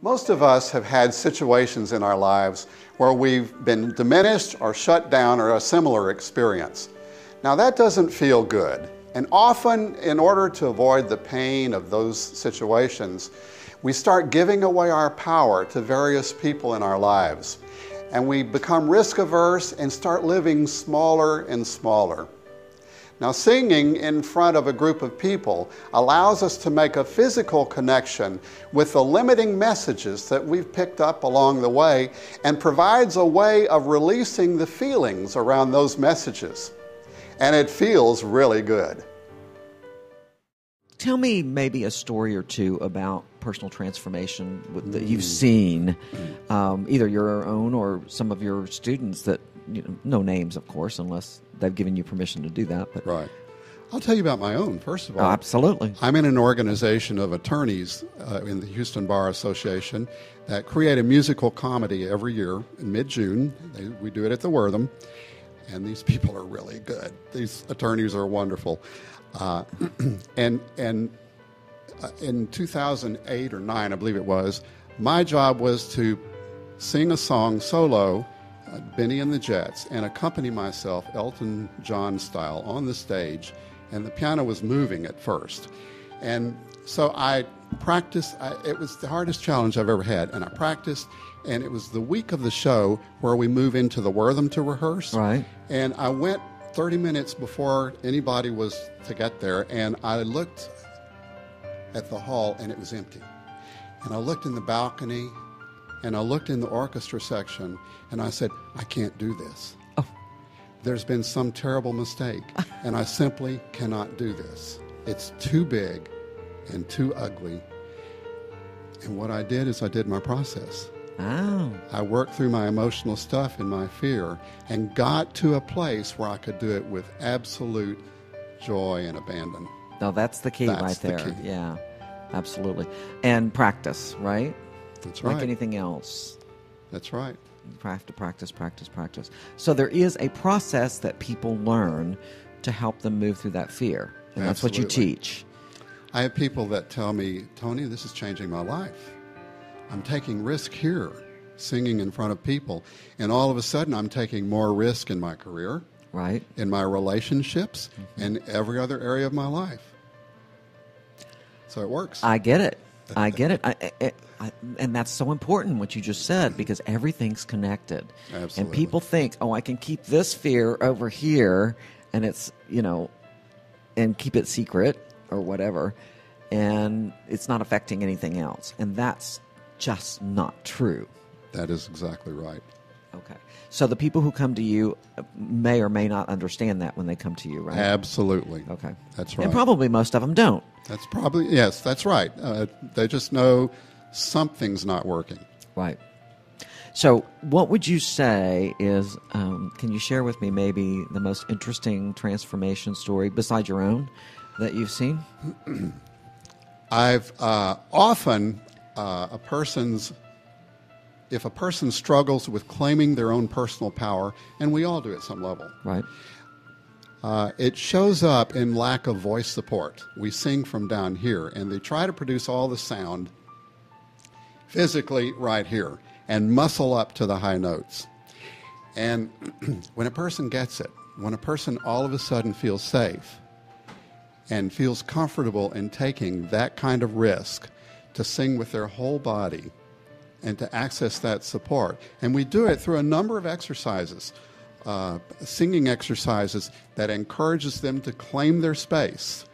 Most of us have had situations in our lives where we've been diminished or shut down or a similar experience. Now that doesn't feel good. And often, in order to avoid the pain of those situations, we start giving away our power to various people in our lives. And we become risk averse and start living smaller and smaller. Now, singing in front of a group of people allows us to make a physical connection with the limiting messages that we've picked up along the way and provides a way of releasing the feelings around those messages. And it feels really good. Tell me maybe a story or two about personal transformation that you've seen, either your own or some of your students that, no names, of course, unless they've given you permission to do that. But Right. I'll tell you about my own, first of all. Oh, absolutely. I'm in an organization of attorneys in the Houston Bar Association that create a musical comedy every year in mid-June. We do it at the Wortham, and these people are really good. These attorneys are wonderful. And in 2008 or 9, I believe it was, my job was to sing a song solo, Benny and the Jets, and accompany myself Elton John style on the stage, and the piano was moving at first. And so I practiced. It was the hardest challenge I've ever had, and I practiced, and it was the week of the show where we move into the Wortham to rehearse. Right. And I went 30 minutes before anybody was to get there, and I looked at the hall, and it was empty. And I looked in the balcony, and I looked in the orchestra section, and I said, I can't do this. Oh. There's been some terrible mistake, and I simply cannot do this. It's too big and too ugly. And what I did is I did my process. Oh. I worked through my emotional stuff and my fear and got to a place where I could do it with absolute joy and abandon. No, that's the key right there. The key. Yeah, absolutely. And practice, right? That's right. Like anything else. That's right. You have to practice. So there is a process that people learn to help them move through that fear. And that's what you teach. I have people that tell me, Tony, this is changing my life. I'm taking risk here, singing in front of people. And all of a sudden, I'm taking more risk in my career, right, in my relationships, and every other area of my life. So it works. I get it. And that's so important, what you just said, because everything's connected. Absolutely. And people think, I can keep this fear over here, and it's, and keep it secret or whatever, and it's not affecting anything else. And that's just not true. That is exactly right. Okay. So the people who come to you may or may not understand that when they come to you, right? Absolutely. Okay. That's right. And probably most of them don't. That's probably, yes, that's right. They just know something's not working. Right. So what would you say is, can you share with me maybe the most interesting transformation story besides your own that you've seen? I've often, if a person struggles with claiming their own personal power, and we all do at some level, right? It shows up in lack of voice support. We sing from down here, and they try to produce all the sound physically right here and muscle up to the high notes. And when a person gets it, when a person all of a sudden feels safe and feels comfortable in taking that kind of risk to sing with their whole body and to access that support, and we do it through a number of exercises, singing exercises that encourages them to claim their space.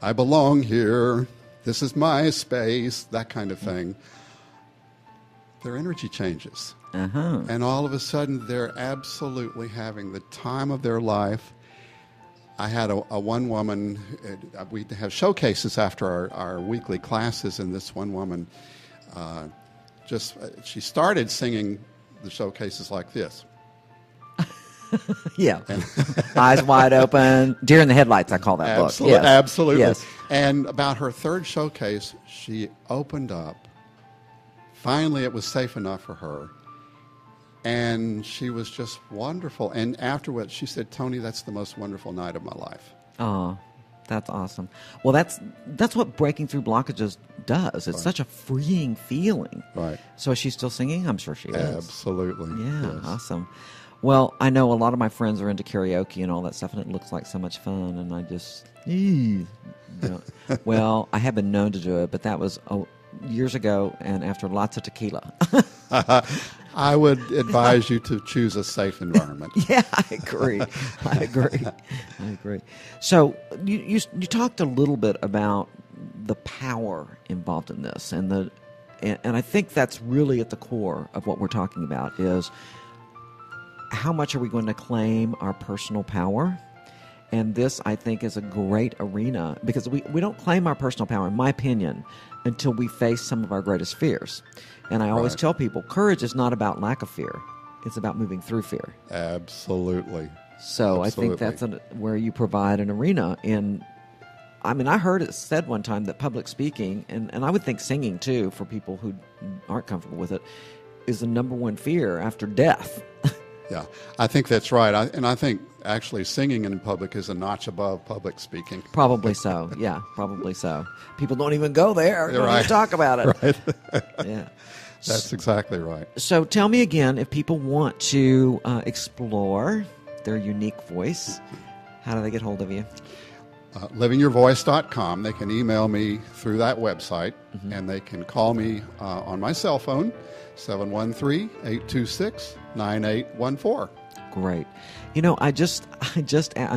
I belong here. This is my space, that kind of thing. Their energy changes. Uh-huh. And all of a sudden, they're absolutely having the time of their life. I had a one woman, we have showcases after our weekly classes, and this one woman, she started singing the showcases like this. Yeah. Eyes wide open. Deer in the headlights, I call that book. Yes. Absolutely. Yes. And about her third showcase, she opened up. Finally, it was safe enough for her. And she was just wonderful. And afterwards, she said, Tony, that's the most wonderful night of my life. Oh, That's awesome. Well, that's what breaking through blockages does. It's such a freeing feeling. Right. So is she still singing? I'm sure she is. Absolutely. Yeah, Yes. awesome. Well, I know a lot of my friends are into karaoke and all that stuff, and it looks like so much fun, and I just... Well, I have been known to do it, but that was years ago and after lots of tequila. I would advise you to choose a safe environment. Yeah, I agree. I agree. So you talked a little bit about the power involved in this, and I think that's really at the core of what we're talking about is how much are we going to claim our personal power? And this, I think, is a great arena because we don't claim our personal power, in my opinion, until we face some of our greatest fears. And I always tell people, courage is not about lack of fear. It's about moving through fear. Absolutely. So I think that's where you provide an arena in... I mean, I heard it said one time that public speaking, and I would think singing too, for people who aren't comfortable with it, is the number one fear after death. Yeah, I think that's right. I think actually singing in public is a notch above public speaking. Probably so. Yeah, probably so. People don't even go there. Don't Right. even talk about it. Right. Yeah. That's exactly right. So tell me again, if people want to explore their unique voice, how do they get hold of you? livingyourvoice.com. They can email me through that website, and they can call me on my cell phone, 713-826-9814. Great. You know, I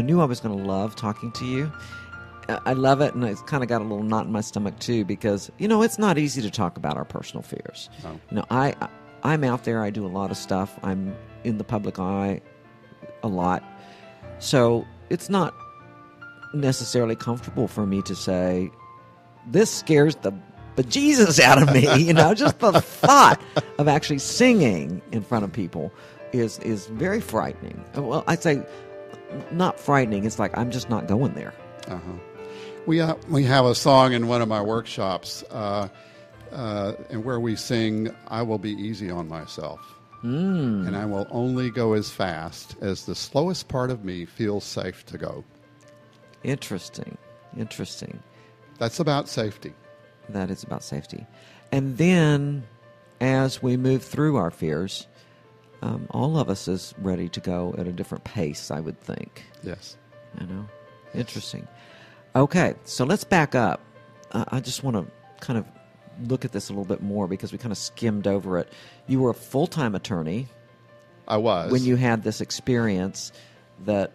knew I was going to love talking to you. I love it, and it's kind of got a little knot in my stomach too because it's not easy to talk about our personal fears. No. I'm out there. I do a lot of stuff. I'm in the public eye a lot, so it's not necessarily comfortable for me to say this scares the bejesus out of me. Just the thought of actually singing in front of people is very frightening. Well, I'd say not frightening. It's like I'm just not going there. We have a song in one of my workshops, and where we sing, "I will be easy on myself, and I will only go as fast as the slowest part of me feels safe to go." Interesting. That's about safety. That is about safety. And then, as we move through our fears, all of us is ready to go at a different pace, I would think. Yes. Interesting. Okay, so let's back up. I just want to kind of look at this a little bit more because we kind of skimmed over it. You were a full-time attorney. I was. When you had this experience that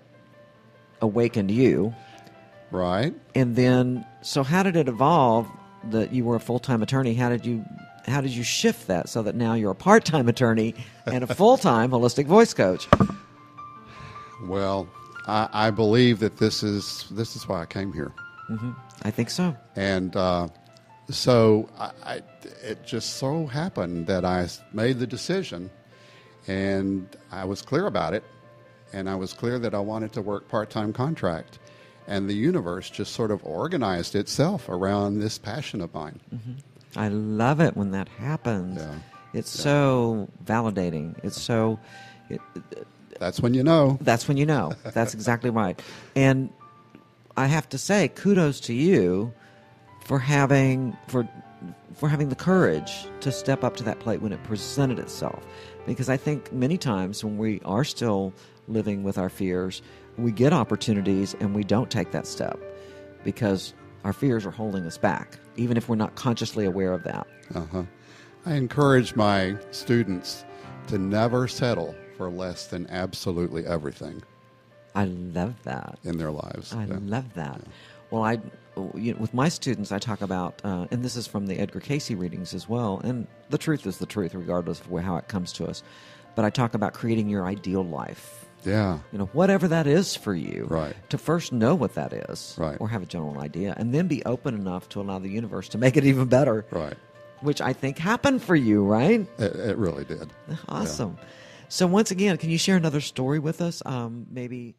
awakened you. Right. And then, so how did it evolve that you were a full-time attorney? How did you shift that so that now you're a part-time attorney and a full-time holistic voice coach? Well, I believe that this is why I came here. I think so. And so it just so happened that I made the decision, and I was clear about it, and I was clear that I wanted to work part-time contract. And the universe just sort of organized itself around this passion of mine. I love it when that happens. Yeah. It's so validating. It's so... That's when you know. That's when you know. That's exactly right. And I have to say, kudos to you for having the courage to step up to that plate when it presented itself. Because I think many times when we are still living with our fears, we get opportunities and we don't take that step because our fears are holding us back, even if we're not consciously aware of that. I encourage my students to never settle for less than absolutely everything. I love that. In their lives. I love that. Yeah. Well, with my students, I talk about, and this is from the Edgar Cayce readings as well, and the truth is the truth regardless of how it comes to us, but I talk about creating your ideal life. Yeah. Whatever that is for you. Right. To first know what that is. Right. Or have a general idea. And then be open enough to allow the universe to make it even better. Right. Which I think happened for you, right? It really did. Awesome. Yeah. So once again, can you share another story with us? Maybe...